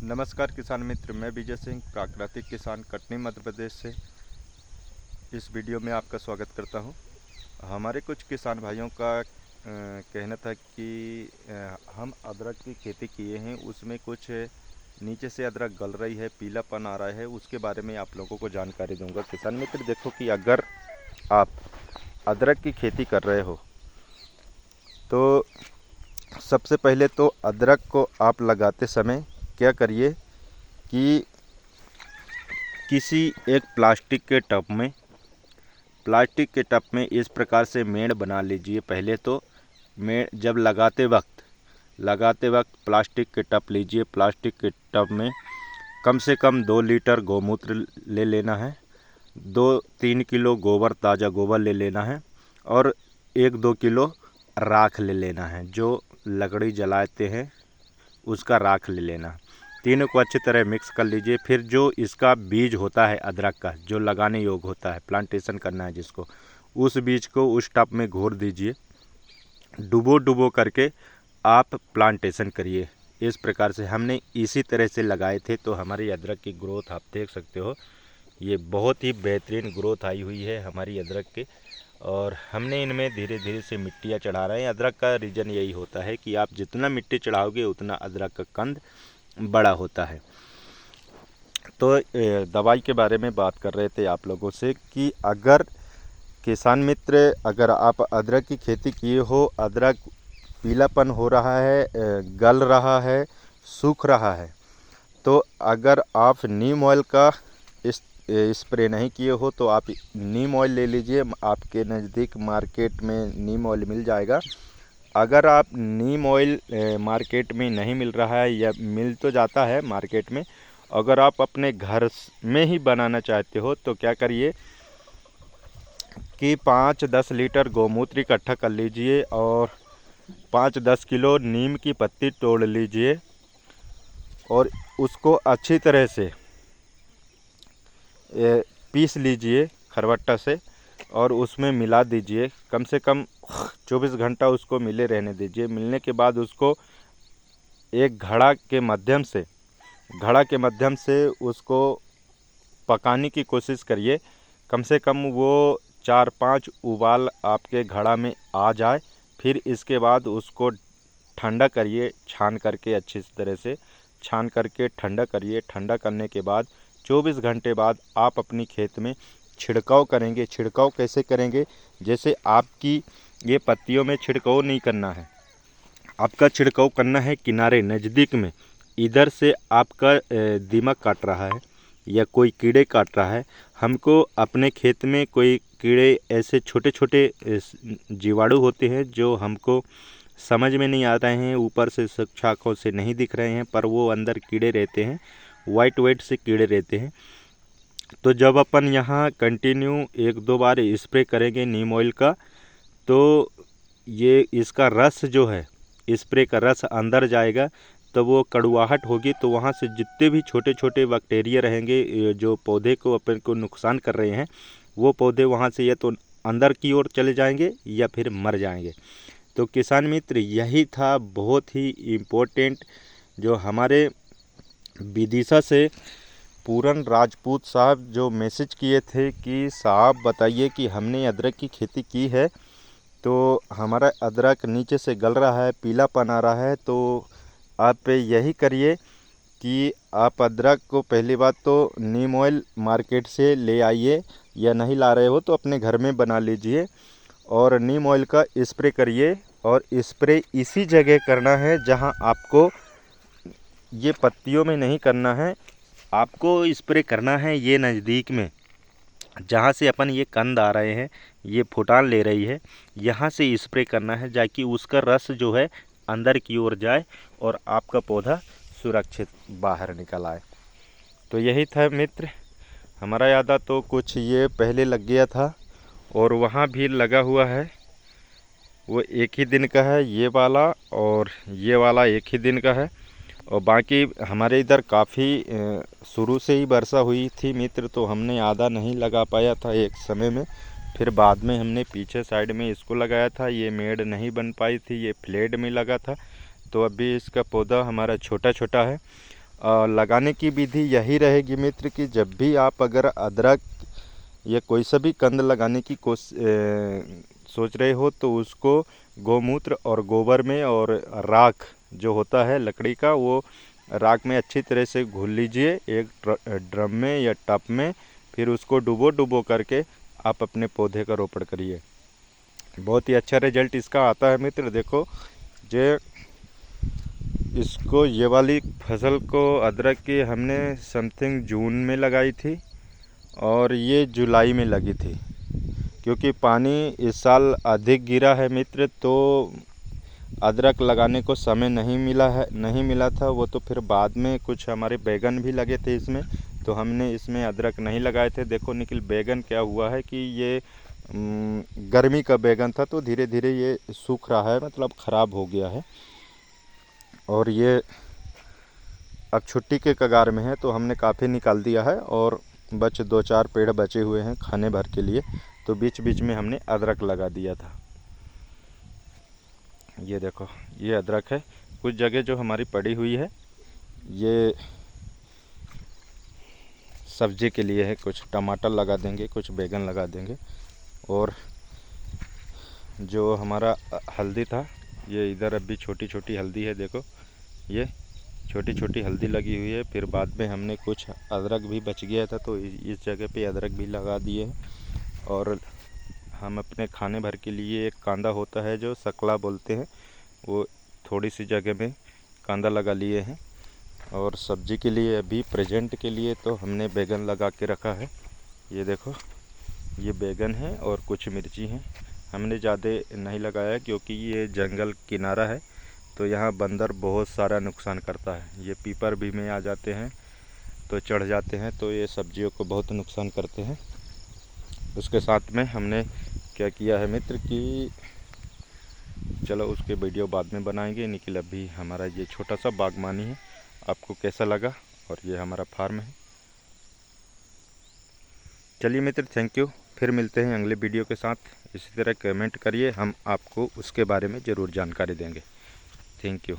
नमस्कार किसान मित्र, मैं विजय सिंह प्राकृतिक किसान कटनी मध्य प्रदेश से इस वीडियो में आपका स्वागत करता हूं। हमारे कुछ किसान भाइयों का कहना था कि हम अदरक की खेती किए हैं, उसमें कुछ नीचे से अदरक गल रही है, पीलापन आ रहा है, उसके बारे में आप लोगों को जानकारी दूंगा। किसान मित्र देखो कि अगर आप अदरक की खेती कर रहे हो तो सबसे पहले तो अदरक को आप लगाते समय क्या करिए कि किसी एक प्लास्टिक के टब में इस प्रकार से मेड़ बना लीजिए। पहले तो मेड़ जब लगाते वक्त प्लास्टिक के टब लीजिए। प्लास्टिक के टब में कम से कम 2 लीटर गौमूत्र ले लेना है, 2-3 किलो गोबर, ताज़ा गोबर ले लेना है और 1-2 किलो राख ले लेना है। जो लकड़ी जलाते हैं उसका राख ले लेना। तीनों को अच्छी तरह मिक्स कर लीजिए। फिर जो इसका बीज होता है अदरक का, जो लगाने योग्य होता है, प्लांटेशन करना है जिसको, उस बीज को उस टब में घोर दीजिए। डुबो करके आप प्लांटेशन करिए। इस प्रकार से हमने इसी तरह से लगाए थे, तो हमारी अदरक की ग्रोथ आप देख सकते हो। ये बहुत ही बेहतरीन ग्रोथ आई हुई है हमारी अदरक के। और हमने इनमें धीरे धीरे से मिट्टियाँ चढ़ा रहे हैं। अदरक का रीज़न यही होता है कि आप जितना मिट्टी चढ़ाओगे उतना अदरक का कंद बड़ा होता है। तो दवाई के बारे में बात कर रहे थे आप लोगों से कि अगर किसान मित्र, अगर आप अदरक की खेती किए हो, अदरक पीलापन हो रहा है, गल रहा है, सूख रहा है, तो अगर आप नीम ऑयल का स्प्रे नहीं किए हो तो आप नीम ऑयल ले लीजिए। आपके नज़दीक मार्केट में नीम ऑयल मिल जाएगा। अगर आप नीम ऑयल मार्केट में नहीं मिल रहा है या मिल तो जाता है मार्केट में, अगर आप अपने घर में ही बनाना चाहते हो तो क्या करिए कि 5-10 लीटर गौमूत्र इकट्ठा कर लीजिए और 5-10 किलो नीम की पत्ती तोड़ लीजिए और उसको अच्छी तरह से पीस लीजिए खरवट्टा से और उसमें मिला दीजिए। कम से कम 24 घंटा उसको मिले रहने दीजिए। मिलने के बाद उसको एक घड़ा के माध्यम से उसको पकाने की कोशिश करिए। कम से कम वो 4-5 उबाल आपके घड़ा में आ जाए। फिर इसके बाद उसको ठंडा करिए, छान करके अच्छी तरह से छान करके ठंडा करिए। ठंडा करने के बाद 24 घंटे बाद आप अपनी खेत में छिड़काव करेंगे। छिड़काव कैसे करेंगे? जैसे आपकी ये पत्तियों में छिड़काव नहीं करना है, आपका छिड़काव करना है किनारे नज़दीक में। इधर से आपका दीमक काट रहा है या कोई कीड़े काट रहा है, हमको अपने खेत में कोई कीड़े ऐसे छोटे छोटे जीवाणु होते हैं जो हमको समझ में नहीं आ रहे हैं, ऊपर से शाखों से नहीं दिख रहे हैं, पर वो अंदर कीड़े रहते हैं, वाइट से कीड़े रहते हैं। तो जब अपन यहाँ कंटिन्यू 1-2 बार स्प्रे करेंगे नीम ऑयल का, तो ये इसका रस जो है, स्प्रे का रस अंदर जाएगा, तो वो कड़वाहट होगी, तो वहाँ से जितने भी छोटे छोटे बैक्टीरिया रहेंगे जो पौधे को अपन को नुकसान कर रहे हैं, वो पौधे वहाँ से या तो अंदर की ओर चले जाएंगे या फिर मर जाएंगे। तो किसान मित्र, यही था बहुत ही इम्पोर्टेंट जो हमारे विदिशा से पूरन राजपूत साहब जो मैसेज किए थे कि साहब बताइए कि हमने अदरक की खेती की है, तो हमारा अदरक नीचे से गल रहा है, पीलापन आ रहा है। तो आप यही करिए कि आप अदरक को पहली बात तो नीम ऑयल मार्केट से ले आइए, या नहीं ला रहे हो तो अपने घर में बना लीजिए और नीम ऑयल का स्प्रे करिए। और स्प्रे इसी जगह करना है जहां आपको ये पत्तियों में नहीं करना है, आपको स्प्रे करना है ये नज़दीक में जहाँ से अपन ये कंद आ रहे हैं, ये फुटान ले रही है, यहाँ से स्प्रे करना है जाकि उसका रस जो है अंदर की ओर जाए और आपका पौधा सुरक्षित बाहर निकल आए। तो यही था मित्र, हमारा यादा तो कुछ ये पहले लग गया था और वहाँ भी लगा हुआ है, वो एक ही दिन का है ये वाला, और ये वाला एक ही दिन का है। और बाकी हमारे इधर काफ़ी शुरू से ही वर्षा हुई थी मित्र, तो हमने आधा नहीं लगा पाया था एक समय में। फिर बाद में हमने पीछे साइड में इसको लगाया था, ये मेड़ नहीं बन पाई थी, ये फ्लेड में लगा था। तो अभी इसका पौधा हमारा छोटा छोटा है। लगाने की विधि यही रहेगी मित्र कि जब भी आप अगर अदरक या कोई सा भी कंद लगाने की सोच रहे हो तो उसको गौमूत्र और गोबर में और राख जो होता है लकड़ी का, वो राख में अच्छी तरह से घोल लीजिए एक ड्रम में या टब में। फिर उसको डुबो करके आप अपने पौधे का रोपण करिए। बहुत ही अच्छा रिजल्ट इसका आता है मित्र। देखो जे इसको ये वाली फसल को अदरक की हमने समथिंग जून में लगाई थी और ये जुलाई में लगी थी, क्योंकि पानी इस साल अधिक गिरा है मित्र, तो अदरक लगाने को समय नहीं मिला था। वो तो फिर बाद में कुछ हमारे बैगन भी लगे थे इसमें, तो हमने इसमें अदरक नहीं लगाए थे। देखो निखिल, बैगन क्या हुआ है कि ये गर्मी का बैगन था तो धीरे धीरे ये सूख रहा है, मतलब ख़राब हो गया है और ये अब छुट्टी के कगार में है। तो हमने काफ़ी निकाल दिया है और बच 2-4 पेड़ बचे हुए हैं खाने भर के लिए, तो बीच बीच में हमने अदरक लगा दिया था। ये देखो ये अदरक है। कुछ जगह जो हमारी पड़ी हुई है ये सब्जी के लिए है, कुछ टमाटर लगा देंगे, कुछ बैगन लगा देंगे। और जो हमारा हल्दी था, ये इधर अभी छोटी छोटी हल्दी है, देखो ये छोटी छोटी हल्दी लगी हुई है। फिर बाद में हमने कुछ अदरक भी बच गया था तो इस जगह पे अदरक भी लगा दिए हैं। और हम अपने खाने भर के लिए एक कांदा होता है जो सकला बोलते हैं, वो थोड़ी सी जगह में कांदा लगा लिए हैं। और सब्जी के लिए अभी प्रेजेंट के लिए तो हमने बैगन लगा के रखा है। ये देखो ये बैगन है और कुछ मिर्ची हैं। हमने ज़्यादा नहीं लगाया क्योंकि ये जंगल किनारा है, तो यहाँ बंदर बहुत सारा नुकसान करता है। ये पीपर भी में आ जाते हैं तो चढ़ जाते हैं, तो ये सब्जियों को बहुत नुकसान करते हैं। उसके साथ में हमने क्या किया है मित्र कि चलो उसके वीडियो बाद में बनाएंगे। निखिल अभी हमारा ये छोटा सा बागवानी है, आपको कैसा लगा, और ये हमारा फार्म है। चलिए मित्र, थैंक यू। फिर मिलते हैं अगले वीडियो के साथ। इसी तरह कमेंट करिए, हम आपको उसके बारे में ज़रूर जानकारी देंगे। Thank you.